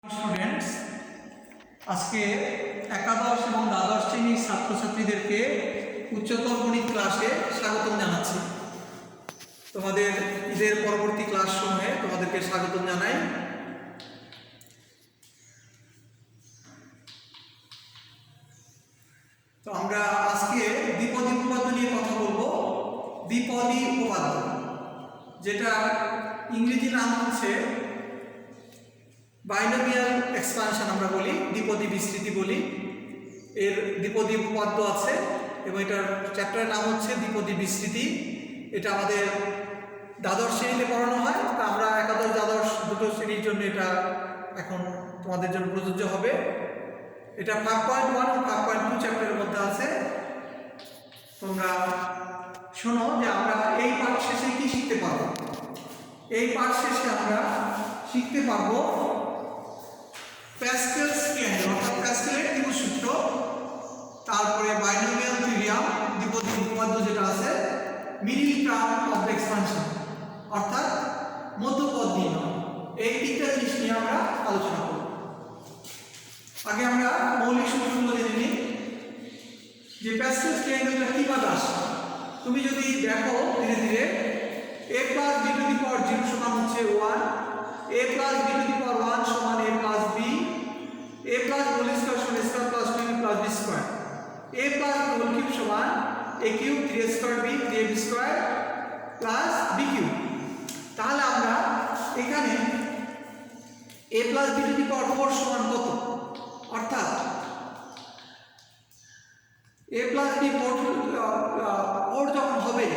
Students, আজকে একাদশ এবং দ্বাদশ শ্রেণীর ছাত্রছাত্রীদেরকে উচ্চতর গণিত ক্লাসে স্বাগতম জানাচ্ছি। তোমাদের ঈদের পরবর্তী ক্লাস সমূহে তোমাদেরকে স্বাগতম জানাই। তো আমরা আজকে দ্বিপদী উপপাদ্য নিয়ে কথা বলবো। দ্বিপদী উপপাদ্য, যেটা ইংরেজি নাম হচ্ছে বাইনোমিয়াল এক্সপানশন আমরা বলি, দ্বিপদী বিস্তৃতি বলি। এর দ্বিপদী উপপাদ্য আছে এবং এটার চ্যাপ্টারের নাম হচ্ছে দ্বিপদী বিস্তৃতি। এটা আমাদের দ্বাদশ শ্রেণীতে পড়ানো হয়, তা আমরা একাদশ দ্বাদশ দুটো শ্রেণীর জন্য এটা এখন তোমাদের জন্য প্রযোজ্য হবে। এটা 5.1 এবং 5.2 চ্যাপ্টারের মধ্যে আছে। তোমরা শোনো যে আমরা এই পাঠ শেষে কি শিখতে পারবো। এই পাঠ শেষে আমরা শিখতে পারবো প্যাসকেলস ট্রায়াঙ্গেল অর্থাৎ প্যাসকেলের ত্রিভুজসূত্র, তারপরে বাইনোমিয়াল থিওরাম দ্বিপদী উপপাদ্য যেটা আছে, middle term of the expansion অর্থাৎ মধ্যপদ নির্ণয়। এই তিনটা জিনিস নিয়ে আমরা আলোচনা করব। আগে আমরা মৌলিক সূত্রগুলো জেনে নিই যে প্যাসকেলস ট্রায়াঙ্গেলটা কি বা আসে। তুমি যদি দেখো ধীরে ধীরে a plus b to the power 0 সমান হচ্ছে 1, a plus b to the power 1 সমান a plus b, a plus whole square সমান a square plus 2b plus b square, a plus whole cube সমান a cube 3a square b 3ab square plus b cube. তাহলে আমরা এখানে a plus b to the power 4 সমান কত, অর্থাৎ a plus b 4 যখন হবে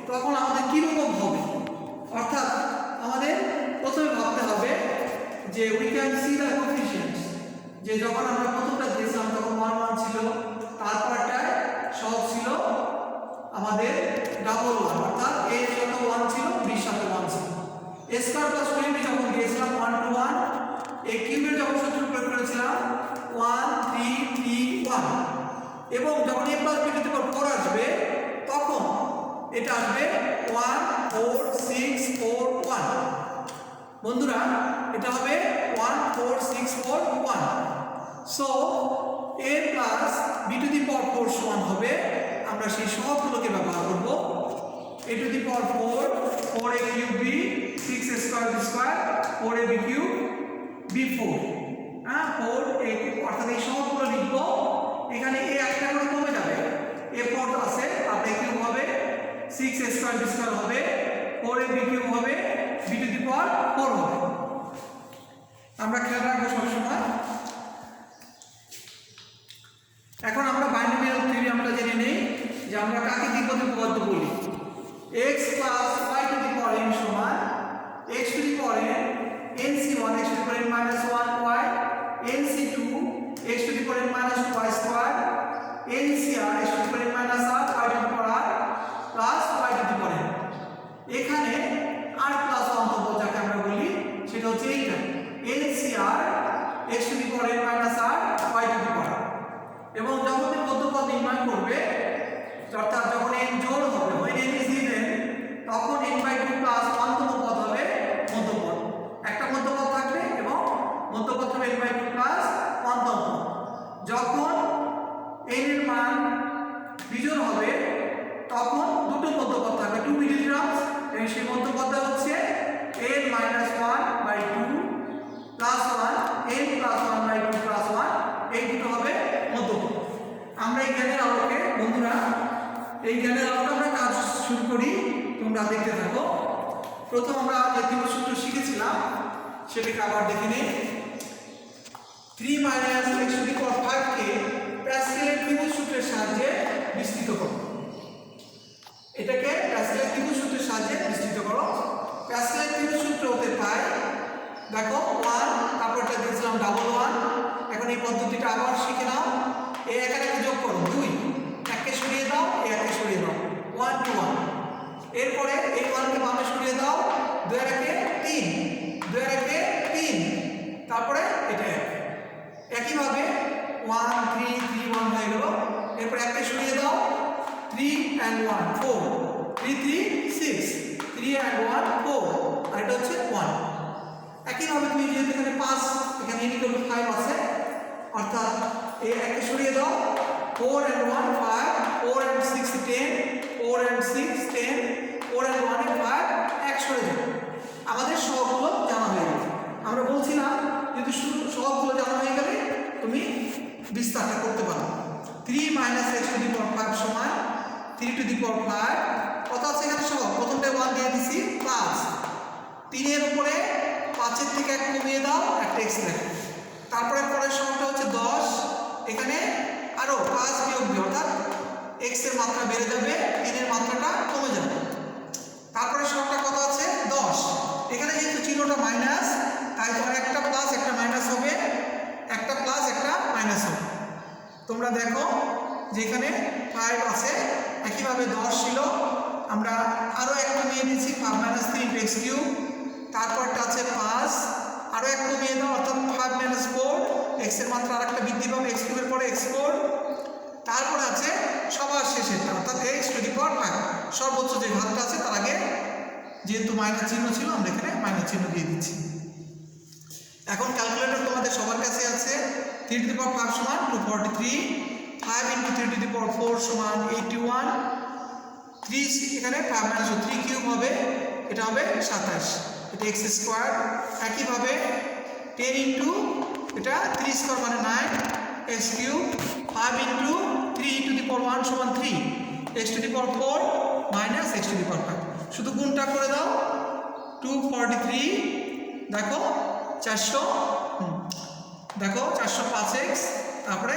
তখন আমাদের কীরকম হবে, অর্থাৎ আমাদের প্রথমে ভাবতে হবে যে উই ক্যান সি দ্য কোএফিশিয়েন্টস, যে যখন আমরা প্রথমটা দিয়েছিলাম তখন 1 1 ছিল, তারপরটায় সব ছিল আমাদের ডাবল 1 অর্থাৎ a এর সাথে 1 ছিল, b এর সাথে 1 ছিল। a স্কয়ার প্লাস 2b যখন দিয়েছিলাম 1 to 1, a কিউবের যখন সূত্র প্রয়োগ করেছিলাম 1 3 3 1, এবং যখন a plus b to the power 4 আসবে তখন এটা আসবে 1 4 6 4 1। বন্ধুরা, এটা হবে 1 4 6 4 1। So a plus b to the power 4 সমান হবে, আমরা সেই সহগগুলোকে ব্যবহার করব, a to the power 4 4a cube b 6a square b square 4ab cube b4, 4a cube, অর্থাৎ এই সহগগুলো লিখব। এখানে a একটা করে কমে যাবে, a4 আছে, তারপরে কিউব হবে 6a স্কয়ার b স্কয়ার হবে 4ab কিউব হবে b টু দি পাওয়ার 4 হবে। আমরা খেয়াল রাখবো সবসময়। এখন আমরা বাইনোমিয়াল থিওরামটা জেনে নেই যে আমরা কাকে দ্বিপদী উপপাদ্য বলি। x plus y to the power n সমান x to the power n nc1 x to the power n minus 1 y nc2 x to the power n minus 2y square ncr x to the power n minus r y to the power r plus y to the power n। এখানে r plus 1 পদ যাকে আমরা বলি সেটা হচ্ছে এইটা ncr x to the power n minus r y to the power. এবং যখন তুমি মধ্যপদ নির্ণয় করবে, অর্থাৎ যখন n জোড় হবে, when n is given, তখন n/2 প্লাস 1 তম পদ হবে মধ্যপদ। একটা মধ্যপদ থাকবে এবং মধ্যপদ হবে n/2 প্লাস 1 তম পদ। যখন n এর মান বিজোড় হবে তখন দুটো মধ্যপদ থাকবে, 2 মিডল টার্মস, এবং সেই মধ্যপদটা হচ্ছে n minus 1/2 plus 1 n plus 1/2 plus 1, এই দুটো হবে মধ্যপদ। আমরা এই জ্ঞানের আলোকে বন্ধুরা, এই জ্ঞানের আলোকে আমরা কাজ শুরু করি, তোমরা দেখতে থাকো। প্রথম আমরা যে ত্রিভুজসূত্র শিখেছিলাম সেটাকে আবার দেখে নেই। 3 minus x to the power 5 কে প্যাসকেলের ত্রিভুজসূত্রের সাহায্যে বিস্তৃত করো। এটাকে প্যাসকেলের ত্রিভুজসূত্রের সাহায্যে বিস্তৃত করো। প্যাসকেলের ত্রিভুজসূত্র হতে পায়, দেখো 1, তারপরটা দিয়েছিলাম ডাবল 1। এখন এই পদ্ধতিটা আবার শিখে নাও। এ একাকে যোগ করো 2, এককে সরিয়ে দাও, এ এককে সরিয়ে দাও 1 to 1। এরপরে এই 1 কে বামে সরিয়ে দাও, 2 এর একে 3, 2 এর একে 3, তারপরে এটা একইভাবে 1 3 3 1 হয়ে গেল। এরপর এককে সরিয়ে দাও, 3 and 1 4, 3 3 6, 3 and 1 4, আর এটা হচ্ছে 1। একইভাবে তুমি যেহেতু এখানে 5 এখানে অর্থাৎ এই একটা সরিয়ে দাও 4 and 1 5 4 and 6 10 4 and 6 10 4 and 1 5 এক সরে যাবে আমাদের সহগগুলো জানা হয়ে গেল আমরা বলছিলাম যদি শুধু সহগগুলো জানা হয়ে গেলে তুমি বিস্তারটা করতে পারো 3 minus x to the power 5 সমান 3 to the power 5 কত আছে এখানে সহগ প্রথমটা 1 দিয়ে দিছি প্লাস 3 এর উপরে 5 এর থেকে 1 কমিয়ে দাও একটা x লেখো তারপরে পরের সহগটা হচ্ছে 10 এখানে আরো 5 বিয়োগ দিও অর্থাৎ x এর মাত্রা বেড়ে যাবে 3 এর মাত্রাটা কমে যাবে তারপরে সহগটা কত আছে 10 এখানে যেহেতু চিহ্নটা মাইনাস তাই তোমার একটা প্লাস একটা মাইনাস হবে একটা প্লাস একটা মাইনাস হবে তোমরা দেখো যেখানে 5 আছে একইভাবে 10 ছিল আমরা আরো এক কমিয়ে দিয়েছি 5 - 3 x কিউব তারপরটা আছে 5 আরো এক কমিয়ে দাও অর্থাৎ 5 - 4 x এর মাত্রা আরেকটা বৃদ্ধি পাবে x কিউবের পরে x4 তারপর আছে সবার শেষেরটা অর্থাৎ x টু দি পাওয়ার 5 সর্বোচ্চ যে ঘাতটা আছে তার আগে যেহেতু মাইনাস চিহ্ন ছিল আমরা এখানে মাইনাস চিহ্ন দিয়ে দিচ্ছি এখন ক্যালকুলেটর তোমাদের সবার কাছে আছে 3 টু দি পাওয়ার 5 সমান 243 5 * 3 টু দি পাওয়ার 4 সমান 81 3 এখানে 5 - 3 কিউব হবে এটা হবে 27 এটা x স্কয়ার একইভাবে 10 * এটা 3 স্কয়ার মানে 9 x cube 5 * 3 to the power 1 সমান 3 x to the power 4 minus x to the power 5 শুধু গুণটা করে দাও 243 দেখো 400 দেখো 405x তারপরে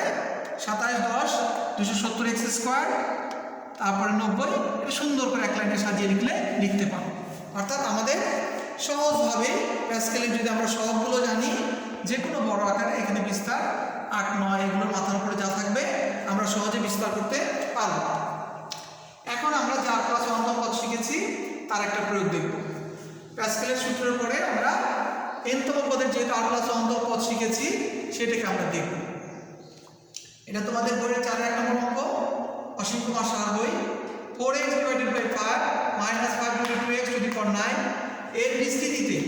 27 10 270x স্কয়ার তারপরে 90 এটা সুন্দর করে এক লাইনে সাজিয়ে লিখতে পারো অর্থাৎ আমাদের সহজভাবে প্যাসকেলের যদি আমরা সহগগুলো জানি যে কোনো বড় আকারে এখানে বিস্তার 8 9 এগুলোর মাথার উপরে যা থাকবে আমরা সহজে বিস্তার করতে পারব এখন আমরা যা ক্লাসে অন্তর পদ শিখেছি তার একটা প্রয়োগ দেখব প্যাসকেলের সূত্রের পরে আমরা nতম পদের যেহেতু আর ক্লাসে অন্তর পদ শিখেছি সেটাকে আমরা দেখব এটা তোমাদের বইয়ের 4 এক নম্বর অঙ্ক অসীম কুমার সাহা বই 4x / 5 - 5 * 2x টু দি পাওয়ার 9 এর বিস্তৃতিতে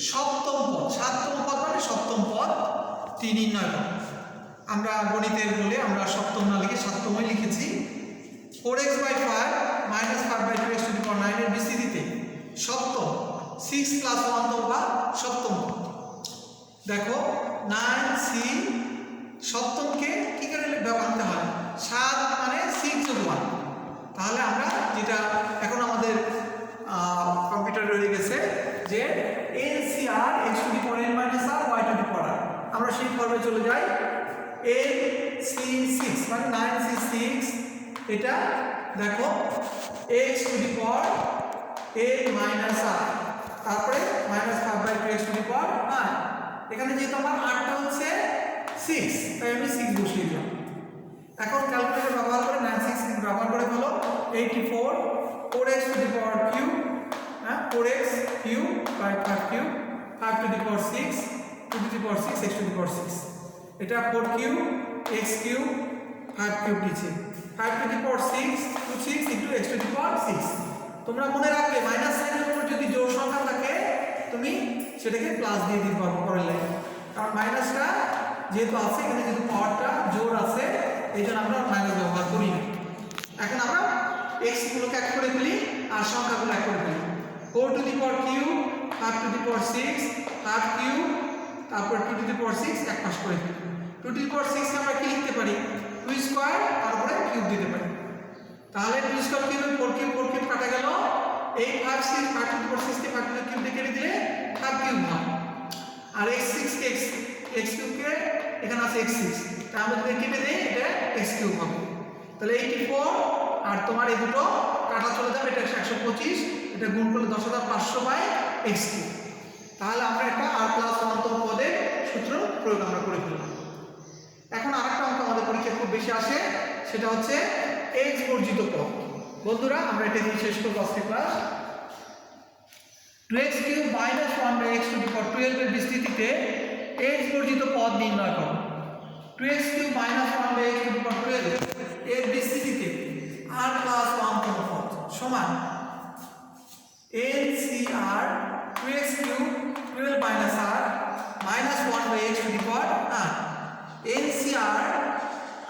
সপ্তম পদ সাততম পদ মানে সপ্তম পদ টি নির্ণয় করো আমরা গণিতের বলে আমরা সপ্তম না লিখে সাততমই লিখেছি 4x / 5 - 5 / 2x টু দি পাওয়ার 9 এর বিস্তৃতিতে সপ্তম 6 + 1 তোমরা সপ্তম দেখো 9c সপ্তমকে কি করে আনতে হয় 7 মানে 6 যোগ 1 তাহলে আমরা যেটা এখন আমাদের কম্পিউটারে রয়ে গেছে যে NCR x to the power n - r y to the power আমরা সেই ফর্মে চলে যাই NC6 মানে 9c6 এটা দেখো x to the power n - r তারপরে -5 / 2x টু দি পাওয়ার 9 এখানে যেহেতু আমার 8টা হচ্ছে 6 তাই আমি 6 বসিয়ে দিলাম এখন ক্যালকুলেটর ব্যবহার করে 96 ব্যবহার করে হলো 84 4x to the power cube 4x cube by 5 cube 5 to the power 6 2 to the power 6 x to the power 6 এটা 4 কিউব x কিউব 5 কিউব নিচে 5 to the power 6 2 6 into x to the power 6 তোমরা মনে রাখবে minus সাইনের উপর যদি জোড় সংখ্যা থাকে তুমি সেটাকে প্লাস দিয়ে দিতে পারো পরের লাইনে কারণ মাইনাসটা যেহেতু আছে এখানে যেহেতু পাওয়ারটা জোড় আছে এই জন্য আমরা মাইনাস ব্যবহার করি না এখন আমরা x গুলোকে এক করে ফেলি আর সংখ্যাগুলো এক করে ফেলি 4 two the power cube 5 to the power 6 5 cube তারপর 2 টু দি পাওয়ার 6 এক পাশ করে ফেলি 2 টু দি পাওয়ার 6 কে আমরা কি লিখতে পারি 2 স্কয়ার তারপরে কিউব দিতে পারি তাহলে 2 স্কয়ার কিউব 4 কিউব কাটা গেল এই 5 6 5 to the power 6 K 5 to the cube দিয়ে কেটে দিলে 5 কিউব হয় আর x6 কে x কিউব কে এখানে আছে x6 তার মধ্যে কেটে দেই এটা x কিউব হবে তাহলে 84 আর তোমার এই দুটো কাটা চলে যাবে এটা 125 এটা গুণ করলে 10500 বাই x কিউব তাহলে আমরা একটা r + 1 তম পদের সূত্র প্রয়োগ আমরা করে ফেললাম এখন আরেকটা অঙ্ক আমাদের পরীক্ষায় খুব বেশি আসে সেটা হচ্ছে x বর্জিত পদ বন্ধুরা আমরা এটা দিয়ে শেষ করব আজকে class 2x cube - 1 x to the power 12 এর বিস্তৃতিতে x বর্জিত পদ নির্ণয় করো 2x cube - 1 x to the power 12 এর বিস্তৃতিতে r + 1 তম পদ সমান NCR 2x cube 12 - r - 1 x to the power 9 NC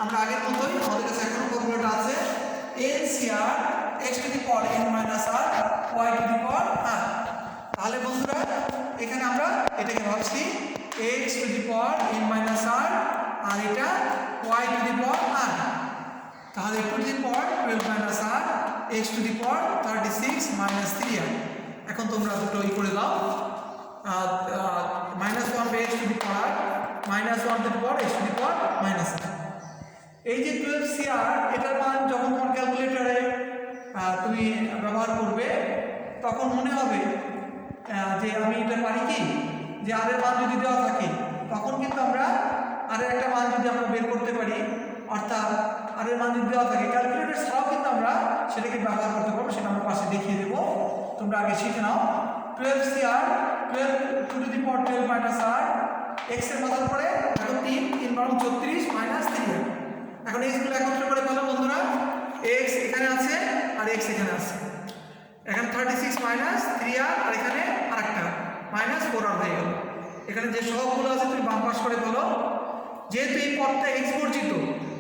আমরা আগের মতোই আমাদের কাছে এখনো ফর্মুলাটা আছে NCR x to the power n minus r y to the power r। তাহলে বন্ধুরা এখানে আমরা এটাকে ভাবছি x to the power n minus r আর এটা y to the power r। তাহলে to the power 12 minus r x to the power 36 minus 3r। এখন তোমরা দুটো করে দাও, minus 1 by x to the power minus 1 to the power x to the power minus r। এই যে 12CR এটার মান যখন তোমার ক্যালকুলেটরে তুমি ব্যবহার করবে তখন মনে হবে যে আমি এটা পারি কি, যে আর এর মান যদি দেওয়া থাকে তখন কিন্তু আমরা আর একটা মান যদি আমরা বের করতে পারি, অর্থাৎ আর এর মান যদি দেওয়া থাকে ক্যালকুলেটর ছাড়াও কিন্তু আমরা সেটাকে ব্যবহার করতে পারবো। সেটা আমরা পাশে দেখিয়ে দেবো, তোমরা আগে শিখে নাও। 12CR 12 two the power 12 minus r x এর মাথার পরে এখন 3 বারং 36 মাইনাস 3r। এখন এইগুলো একত্র করে বলো বন্ধুরা, x এখানে আছে আর x এখানে আছে, এখানে 36 মাইনাস 3r আর এখানে আরেকটা মাইনাস 4r হয়ে গেল। এখানে যে সহগগুলো আছে তুমি বাম পাশ করে বলো, যেহেতু এই পদটা x বর্জিত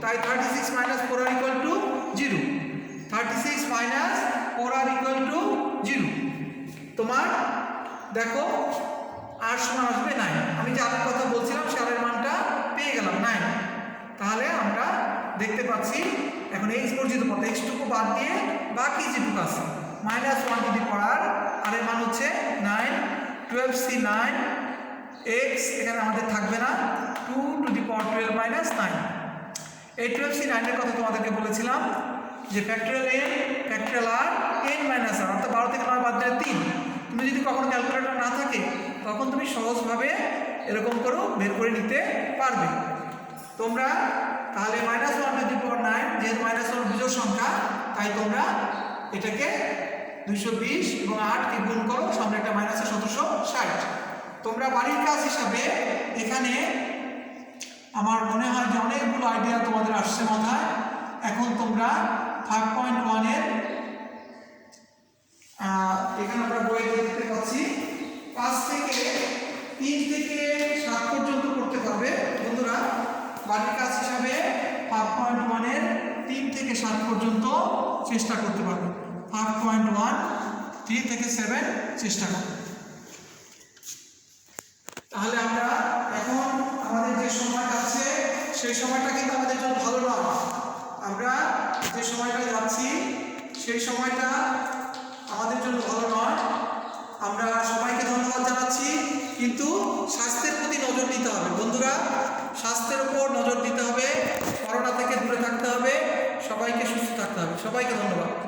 তাই 36 minus 4r equal to 0, 36 minus 4r equal to 0। তোমার দেখো r সমান আসবে 9। আমি যে আরেক কথা বলছিলাম সে r এর মানটা পেয়ে গেলাম 9। তাহলে আমরা দেখতে পাচ্ছি এখন x বর্জিত পদ x টুকু বাদ দিয়ে বাকি যেটুকু আছে minus 1 to the power r এর মান হচ্ছে 9, 12c9 x এখানে আমাদের থাকবে না, 2 টু দি পাওয়ার 12 মাইনাস 9। এই 12c9 এর কথা তোমাদেরকে বলেছিলাম যে factorial n factorial r n minus r, অর্থাৎ 12 থেকে 9 বাদ দিলে 3। তুমি যদি কখনো ক্যালকুলেটর না থাকে তখন তুমি সহজভাবে এরকম করো বের করে নিতে পারবে তোমরা। তাহলে মাইনাস 1 টু দি পাওয়ার 9, যেহেতু মাইনাস 1 বিজোড় সংখ্যা তাই তোমরা এটাকে 220 এবং 8 কে গুণ করো, সামনে একটা মাইনাস 1760। তোমরা বাড়ির কাজ হিসাবে এখানে আমার মনে হয় যে অনেকগুলো আইডিয়া তোমাদের আসছে মাথায়। এখন তোমরা 5.1 এর এখানে আমরা বইয়ে দেখতে পাচ্ছি 5 থেকে 3 থেকে 7 পর্যন্ত করতে পারবে বন্ধুরা। বাড়ির কাজ হিসাবে 5.1 এর 3 থেকে 7 পর্যন্ত চেষ্টা করতে পারবে। 5.1 3 থেকে 7 চেষ্টা করবে। তাহলে আমরা এখন আমাদের যে সময়টা আছে সেই সময়টা কিন্তু আমাদের জন্য ভালো নয়। আমরা যে সময়টা যাচ্ছি সেই সময়টা আমাদের জন্য ভালো নয়। আমরা সবাইকে ধন্যবাদ জানাচ্ছি, কিন্তু স্বাস্থ্যের প্রতি নজর দিতে হবে বন্ধুরা। স্বাস্থ্যের উপর নজর দিতে হবে, করোনা থেকে দূরে থাকতে হবে, সবাইকে সুস্থ থাকতে হবে। সবাইকে ধন্যবাদ।